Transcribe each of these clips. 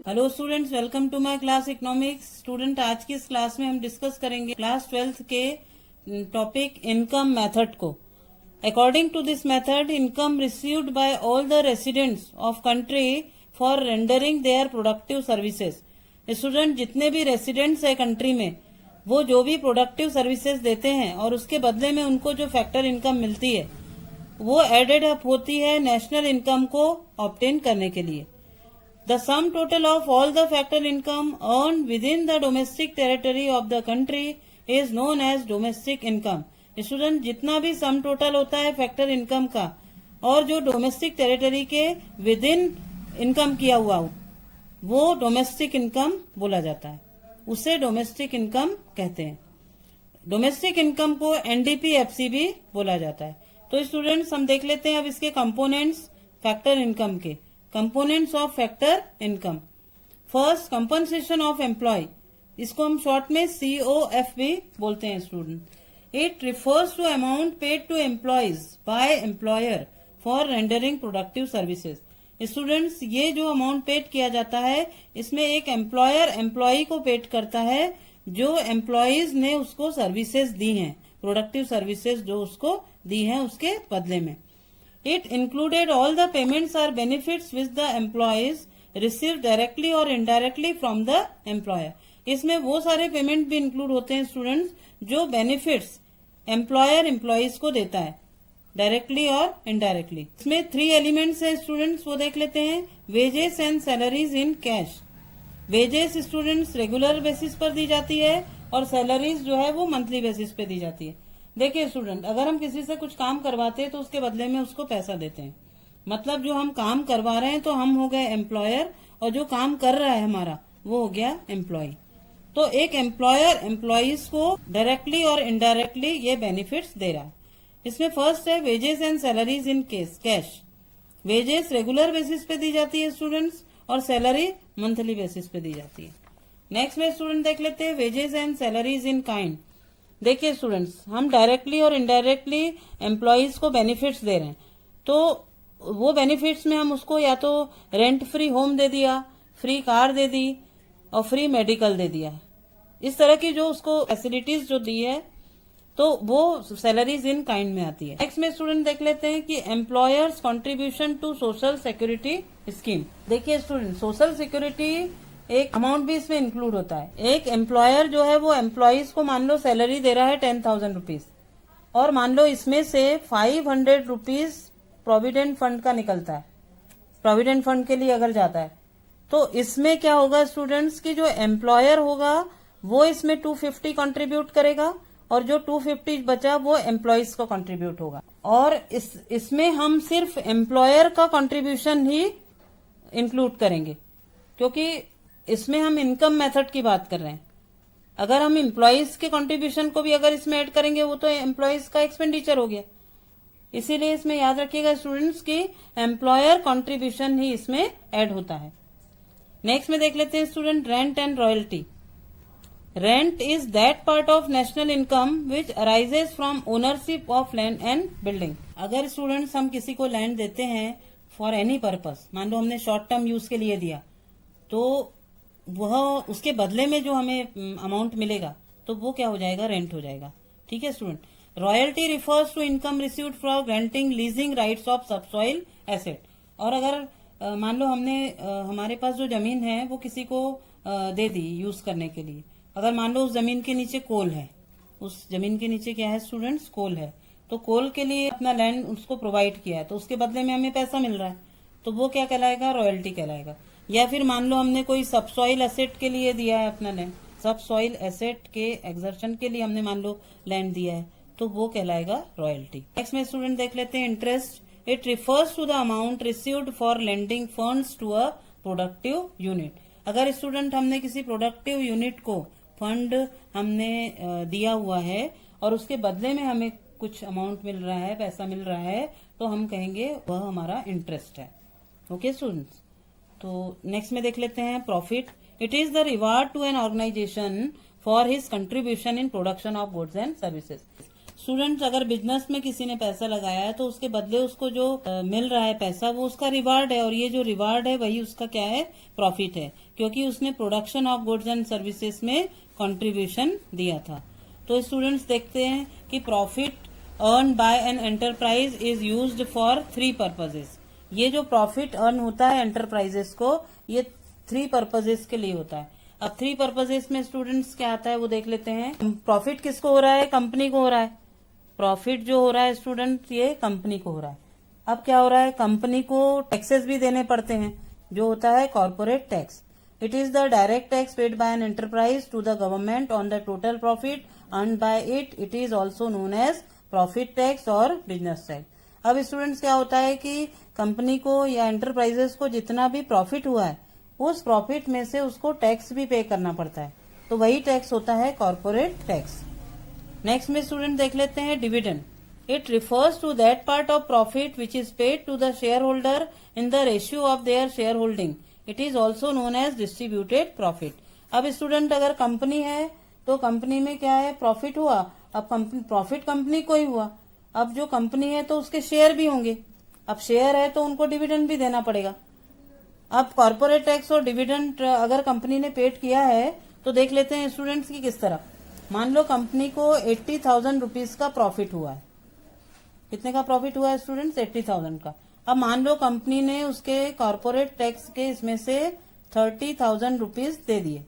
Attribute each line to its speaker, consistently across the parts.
Speaker 1: Hello students, welcome to my class economics. Student, आज की इस क्लास में हम डिस्कस करेंगे क्लास 12th के टॉपिक इनकम मेथड को। According to this method, income received by all the residents of country for rendering their productive services. Student, जितने भी रेसिडेंट्स है कंट्री में, वो जो भी प्रोडक्टिव सर्विसेज देते हैं और उसके बदले में उनको जो फैक्टर इनकम मिलती है वो एडेड अप होती है नेशनल इनकम को ऑब्टेन करने के लिए। The sum total of all the factor income earned within the domestic territory of the country is known as domestic income. Student, जितना भी सम टोटल होता है फैक्टर इनकम का और जो डोमेस्टिक टेरिटरी के विद इन इनकम किया हुआ वो डोमेस्टिक इनकम बोला जाता है, उसे डोमेस्टिक इनकम कहते हैं। डोमेस्टिक इनकम को एनडीपी-एफसी भी बोला जाता है। तो स्टूडेंट्स, हम देख लेते हैं अब इसके कंपोनेंट्स फैक्टर इनकम के। Components of factor income. First, compensation of employ, इसको हम शॉर्ट में COF भी बोलते हैं student. It refers to amount paid to employees by employer for rendering productive services. Students, ये जो अमाउंट पेड किया जाता है इसमें एक एम्प्लॉयर एम्प्लॉय को पेड करता है जो एम्प्लॉयज ने उसको सर्विसेज दी हैं, प्रोडक्टिव सर्विसेज जो उसको दी हैं उसके बदले में। It included all the payments or benefits which the employees received directly or indirectly from the employer. इसमें वो सारे पेमेंट भी इंक्लूड होते हैं स्टूडेंट्स जो बेनिफिट्स एम्प्लॉयर एम्प्लॉयज को देता है डायरेक्टली और इनडायरेक्टली। इसमें 3 एलिमेंट्स है स्टूडेंट्स, वो देख लेते हैं। Wages and salaries in cash. Wages students regular basis पर दी जाती है और सैलरीज जो है वो मंथली बेसिस पे दी जाती है। देखिए स्टूडेंट, अगर हम किसी से कुछ काम करवाते हैं तो उसके बदले में उसको पैसा देते हैं। मतलब जो हम काम करवा रहे हैं तो हम हो गए एम्प्लॉयर और जो काम कर रहा है हमारा वो हो गया एम्प्लॉय। तो एक एम्प्लॉयर एम्प्लॉयज को डायरेक्टली और इनडायरेक्टली ये बेनिफिट्स दे रहा है। इसमें फर्स्ट है wages and salaries in cash. Wages regular basis पे दी जाती है स्टूडेंट्स और सैलरी मंथली बेसिस पे दी जाती है। नेक्स्ट में स्टूडेंट देख लेते हैं wages and salaries in kind. देखिए स्टूडेंट्स, हम डायरेक्टली और इनडायरेक्टली एम्प्लॉयज को बेनिफिट्स दे रहे हैं, तो वो बेनिफिट्स में हम उसको या तो रेंट फ्री होम दे दिया, फ्री कार दे दी और फ्री मेडिकल दे दिया। इस तरह की जो उसको फैसिलिटीज जो दी है तो वो सैलरीज इन काइंड में आती है। नेक्स्ट में स्टूडेंट देख लेते हैं कि employers contribution to social security scheme. देखिए स्टूडेंट, सोशल सिक्योरिटी एक अमाउंट भी इसमें इंक्लूड होता है। एक एम्प्लॉयर जो है वो एम्प्लॉयज को मान लो सैलरी दे रहा है 10,000 रुपीज और मान लो इसमें से 500 रुपीज प्रोविडेंट फंड का निकलता है, प्रोविडेंट फंड के लिए अगर जाता है तो इसमें क्या होगा स्टूडेंट्स की जो एम्प्लॉयर होगा वो इसमें 250 कंट्रीब्यूट करेगा और जो 250 बचा वो एम्प्लॉयज को कंट्रीब्यूट होगा। और इसमें हम सिर्फ एम्प्लॉयर का कंट्रीब्यूशन ही इंक्लूड करेंगे क्योंकि इसमें हम इनकम मेथड की बात कर रहे हैं। अगर हम एम्प्लॉयज के कंट्रीब्यूशन को भी अगर इसमें ऐड करेंगे वो तो एम्प्लॉयज का एक्सपेंडिचर हो गया। इसीलिए इसमें याद रखिएगा स्टूडेंट्स की एम्प्लॉयर कंट्रीब्यूशन ही इसमें ऐड होता है। नेक्स्ट में देख लेते हैं student rent and royalty. Rent is that part of national income which arises from ownership of land and building. अगर स्टूडेंट्स हम किसी को लैंड देते हैं फॉर एनी पर्पज, मान लो हमने शॉर्ट टर्म यूज के लिए दिया, तो वह उसके बदले में जो हमें अमाउंट मिलेगा तो वो क्या हो जाएगा, रेंट हो जाएगा। ठीक है student. Royalty refers to income received from granting leasing rights of subsoil asset. और अगर मान लो हमने हमारे पास जो जमीन है वो किसी को दे दी यूज करने के लिए, अगर मान लो उस जमीन के नीचे कोल है, उस जमीन के नीचे क्या है स्टूडेंट्स, कोल है, तो कोल के लिए अपना लैंड उसको प्रोवाइड किया है तो उसके बदले में हमें पैसा मिल रहा है तो वो क्या कहलाएगा, रॉयल्टी कहलाएगा। या फिर मान लो हमने कोई सबसॉइल एसेट के लिए दिया है अपना लैंड, सबसॉइल एसेट के एक्सर्शन के लिए हमने मान लो लैंड दिया है तो वो कहलाएगा रॉयल्टी। नेक्स्ट में स्टूडेंट देख लेते हैं interest. It refers to the amount received for lending funds to a productive unit. अगर स्टूडेंट हमने किसी प्रोडक्टिव यूनिट को फंड हमने दिया हुआ है और उसके बदले में हमें कुछ अमाउंट मिल रहा है, पैसा मिल रहा है, तो हम कहेंगे वह हमारा इंटरेस्ट है। Okay students. तो नेक्स्ट में देख लेते हैं profit. It is the reward to an organization for his contribution in production of goods and services. Students अगर बिजनेस में किसी ने पैसा लगाया है तो उसके बदले उसको जो मिल रहा है पैसा वो उसका रिवार्ड है, और ये जो रिवार्ड है वही उसका क्या है, प्रॉफिट है, क्योंकि उसने production of goods and services में कंट्रीब्यूशन दिया था। तो स्टूडेंट्स देखते हैं कि profit earn bye an enterprise is used for 3 purposes. ये जो प्रॉफिट अर्न होता है एंटरप्राइजेस को, ये 3 पर्पजेस के लिए होता है। अब 3 पर्पजेस में स्टूडेंट्स क्या आता है वो देख लेते हैं। प्रॉफिट किसको हो रहा है, कंपनी को हो रहा है। प्रॉफिट जो हो रहा है स्टूडेंट ये कंपनी को हो रहा है। अब क्या हो रहा है, कंपनी को टैक्सेस भी देने पड़ते हैं, जो होता है corporate tax. It is the direct tax paid by an enterprise to the government on the total profit earn by it. It is also known as profit tax और बिजनेस टैक्स। अब students क्या होता है कि company को या enterprises को जितना भी प्रॉफिट हुआ है उस प्रॉफिट में से उसको टैक्स भी पे करना पड़ता है, तो वही टैक्स होता है कॉर्पोरेट टैक्स। नेक्स्ट में स्टूडेंट देख लेते हैं dividend. It refers to that part of profit which is paid to the share holder in the ratio of their share holding. It is also known as distributed profit. अब student अगर company है तो company में क्या है, profit हुआ। अब profit company को ही हुआ। अब जो कंपनी है तो उसके शेयर भी होंगे। अब शेयर है तो उनको डिविडेंड भी देना पड़ेगा। अब कॉर्पोरेट टैक्स और डिविडेंड अगर कंपनी ने पेड किया है तो देख लेते हैं स्टूडेंट्स की किस तरह। मान लो कंपनी को 80,000 रुपीज का प्रॉफिट हुआ है। कितने का प्रॉफिट हुआ है स्टूडेंट्स, 80,000 का। अब मान लो कंपनी ने उसके कॉर्पोरेट टैक्स के इसमें से 30,000 रुपीज दे दिए,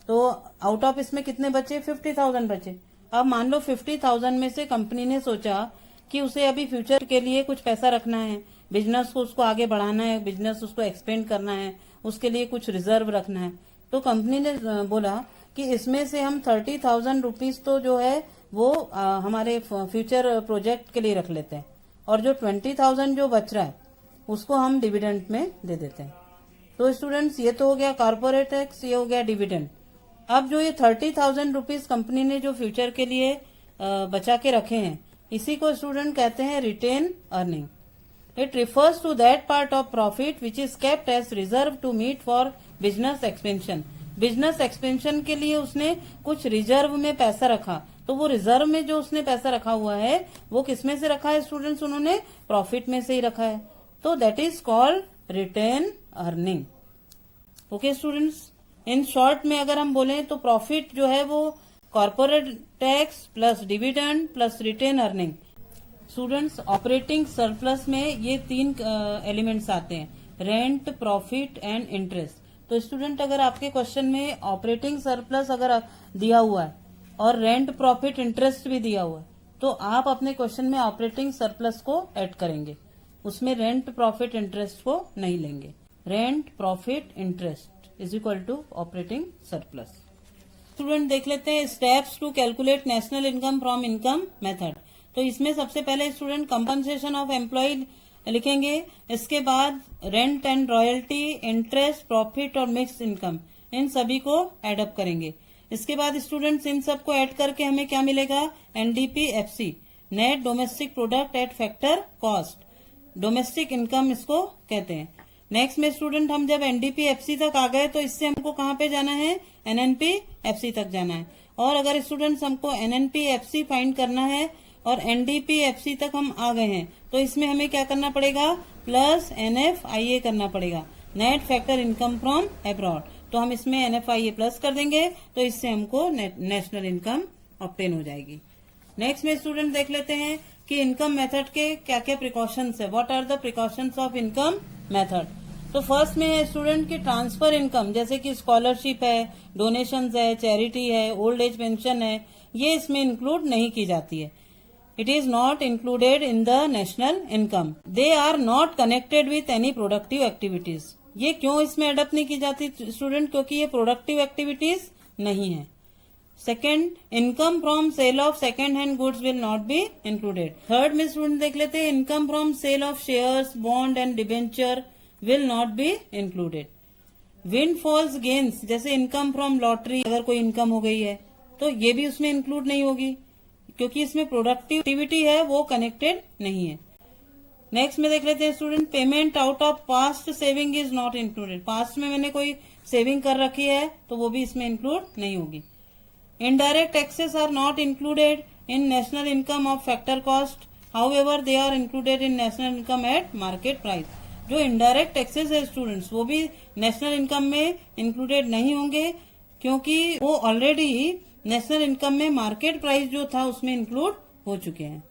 Speaker 1: तो आउट ऑफ इसमें कितने बचे, 50,000 बचे। अब मान लो 50,000 में से कंपनी ने सोचा कि उसे अभी फ्यूचर के लिए कुछ पैसा रखना है, बिजनेस को उसको आगे बढ़ाना है, बिजनेस उसको एक्सपेंड करना है, उसके लिए कुछ रिजर्व रखना है। तो कंपनी ने बोला कि इसमें से हम 30,000 रुपीज तो जो है वो हमारे फ्यूचर प्रोजेक्ट के लिए रख लेते हैं, और जो 20,000 जो बच रहा है उसको हम डिविडेंड में दे देते हैं। तो स्टूडेंट्स ये तो हो गया कॉर्पोरेट टैक्स, ये हो गया डिविडेंड। अब जो ये 30,000 रुपीज कंपनी ने जो फ्यूचर के लिए बचा के रखे हैं, इसी को स्टूडेंट कहते हैं retain earning. It refers to that part of profit which is kept as reserve to meet for business expansion. Business expansion के लिए उसने कुछ रिजर्व में पैसा रखा, तो वो रिजर्व में जो उसने पैसा रखा हुआ है वो किसमें से रखा है स्टूडेंट्स, उन्होंने प्रॉफिट में से ही रखा है। तो that is called retain earning. Okay students, in short में अगर हम बोलें तो प्रॉफिट जो है वो corporate tax plus dividend plus retain earning. Students operating surplus में ये 3 एलिमेंट्स आते हैं, रेंट, प्रॉफिट एंड इंटरेस्ट। तो स्टूडेंट अगर आपके क्वेश्चन में ऑपरेटिंग सरप्लस अगर दिया हुआ है और रेंट, प्रॉफिट, इंटरेस्ट भी दिया हुआ है, तो आप अपने क्वेश्चन में ऑपरेटिंग सरप्लस को ऐड करेंगे, उसमें रेंट, प्रॉफिट, इंटरेस्ट को नहीं लेंगे। Rent, profit, interest is equal to operating surplus. Student देख लेते हैं steps to calculate national income from income method. तो इसमें सबसे पहले स्टूडेंट कंपनसेशन ऑफ एम्प्लॉय लिखेंगे, इसके बाद rent and royalty, interest, profit और मिक्स इनकम, इन सभी को एडअप करेंगे। इसके बाद स्टूडेंट्स इन सबको ऐड करके हमें क्या मिलेगा, NDP-FC, net domestic product at factor cost, domestic income इसको कहते हैं। नेक्स्ट में स्टूडेंट हम जब NDP-FC तक आ गए तो इससे हमको कहाँ पे जाना है, NNP-FC तक जाना है। और अगर स्टूडेंट्स हमको NNP-FC फाइंड करना है और NDP-FC तक हम आ गए हैं तो इसमें हमें क्या करना पड़ेगा, प्लस NFIA करना पड़ेगा, net factor income from abroad. तो हम इसमें NFIA प्लस कर देंगे तो इससे हमको नेशनल इनकम ऑब्टेन हो जाएगी। नेक्स्ट में स्टूडेंट देख लेते हैं कि इनकम मेथड के क्या क्या प्रिकॉशंस है, what are the precautions of income method. तो फर्स्ट में है स्टूडेंट की ट्रांसफर इनकम, जैसे कि स्कॉलरशिप है, डोनेशंस है, चैरिटी है, ओल्ड एज पेंशन है, ये इसमें इंक्लूड नहीं की जाती है। It is not included in the national income. They are not connected with any productive activities. ये क्यों इसमें एडप्ट नहीं की जाती स्टूडेंट, क्योंकि ये प्रोडक्टिव एक्टिविटीज नहीं है। Second, income from sale of second hand goods will not be included. Third में स्टूडेंट देख लेते हैं income from sale of shares, bond and debenture will not be included. Wind falls gains, जैसे income from lottery, अगर कोई income हो गई है तो ये भी उसमें इंक्लूड नहीं होगी, क्योंकि इसमें प्रोडक्टिव एक्टिविटी है वो कनेक्टेड नहीं है। नेक्स्ट में देख लेते हैं student payment out of past saving is not included. Past में मैंने कोई सेविंग कर रखी है तो वो भी इसमें इंक्लूड नहीं होगी। Indirect taxes are not included in national income of factor cost. However, they are included in national income at market price. जो इनडायरेक्ट टैक्सेस है स्टूडेंट्स, वो भी नेशनल इनकम में इंक्लूडेड नहीं होंगे, क्योंकि वो ऑलरेडी नेशनल इनकम में मार्केट प्राइस जो था उसमें इंक्लूड हो चुके हैं.